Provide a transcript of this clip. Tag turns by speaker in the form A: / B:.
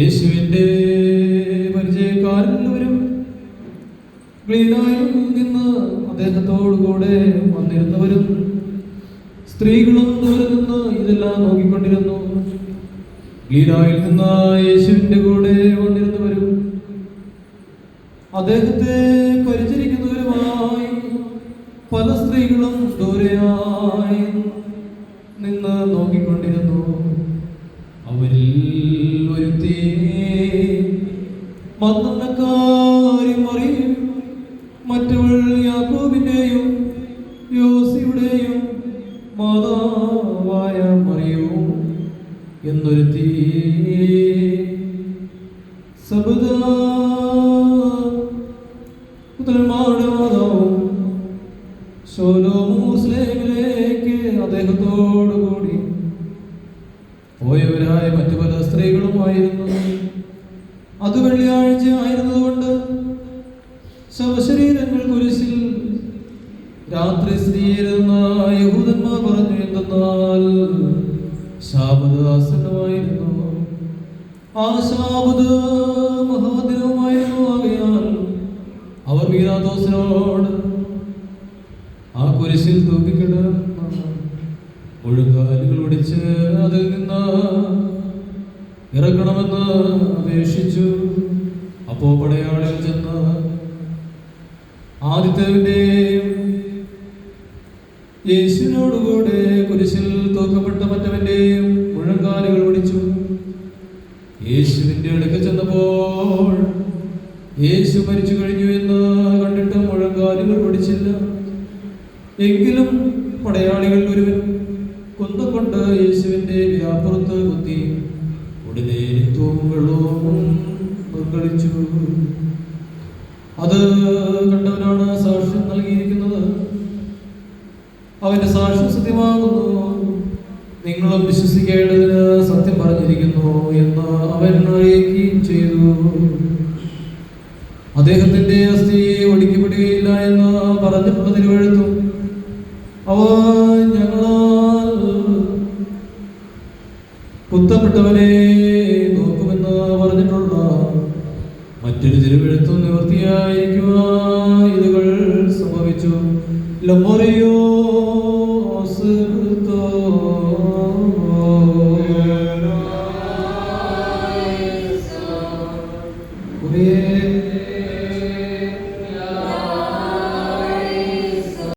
A: യേശുവിന്റെ പരിചയക്കാരെല്ലാവരും ക്ലീനായിൽ നിന്ന് അദ്ദേഹത്തോടുകൂടെ വന്നിരുന്നവരും സ്ത്രീകളും ദൂരെ നിന്ന് ഇതെല്ലാം നോക്കിക്കൊണ്ടിരുന്നു. ക്ലീനായിൽ നിന്ന് യേശുവിന്റെ കൂടെ വന്നിരുന്നവരും അദ്ദേഹത്തെ പരിചരിക്കുന്നവരുമായി പല സ്ത്രീകളും ദൂരെയായി നിന്ന് നോക്കിക്കൊണ്ടിരുന്നു. അവരിൽ ഒരുത്തി മഗ്ദലക്കാരി മറിയം, മറ്റവൾ യാക്കോബിന്റെയും യോസിയുടെയും മാതാവായ മറിയവും എന്നൊരുത്തി പുത്രന്മാരുടെ മാതാവും ശലോമോസ്ലേമിലേക്ക് അദ്ദേഹത്തോടുകൂടി പോയവരായ മറ്റു പല സ്ത്രീകളുമായിരുന്നു. അത് വെള്ളിയാഴ്ച ആയിരുന്നതുകൊണ്ട് ശവശരീരങ്ങൾ കുരിശിൽ രാത്രി സ്ഥിരീകരിക്കുന്ന യഹൂദന്മാർ പറഞ്ഞു, എന്തെന്നാൽ ശാബത്ത് ആസന്നമായിരുന്നു. ആ ശാബത്ത് മഹാദിനവുമായിരുന്നു. ആകയാൽ അവർ പീലാത്തോസിനോട് ആ കുരിശിൽ തൂക്കിക്കിടന്ന മുഴുകാലുകൾ ഒടിച്ച് അതിൽ നിന്ന് ഇറക്കണമെന്ന് അപേക്ഷിച്ചു. അപ്പോ പടയാളികൾ ചെന്ന് ആദിത്യവിന്റെയും യേശുവിനോടുകൂടെ കുരിശിൽ തൂക്കപ്പെട്ട മറ്റവന്റെയും മുഴങ്കാലുകൾ ഒടിച്ചു. യേശുവിന്റെ അടുക്കൽ ചെന്നപ്പോൾ യേശു മരിച്ചു കഴിഞ്ഞു എന്ന് കണ്ടിട്ട് മുഴങ്കാലുകൾ ഒടിച്ചില്ല. എങ്കിലും പടയാളികൾ ഒരുവൻ കുന്തം കൊണ്ട് യേശുവിന്റെ വ്യാപുറത്ത് കുത്തി ഉടനെ രക്തവും വെള്ളവും കളിച്ചു. അത് കണ്ടവനാണ് സാക്ഷ്യം നൽകിയിരിക്കുന്നത്. അവന്റെ സാക്ഷ്യം സത്യമാകുന്നു. നിങ്ങളും വിശ്വസിക്കേണ്ടതിന് സത്യം പറഞ്ഞിരിക്കുന്നു എന്ന് അവൻ അറിയിക്കുകയും ചെയ്തു. അദ്ദേഹത്തിന്റെ അസ്ഥി ഒടുക്കിപ്പെടുകയില്ല എന്ന് പറഞ്ഞിട്ടുള്ള തിരുവെഴുത്തും അവ ഞങ്ങളാൽ കുത്തപ്പെട്ടവനെ നോക്കുമെന്ന് പറഞ്ഞിട്ടുള്ള മറ്റൊരു തിരുവെഴുത്തും നിവൃത്തിയായിരിക്കുക ഇതുകൾ സംഭവിച്ചു. ലമോറിയോ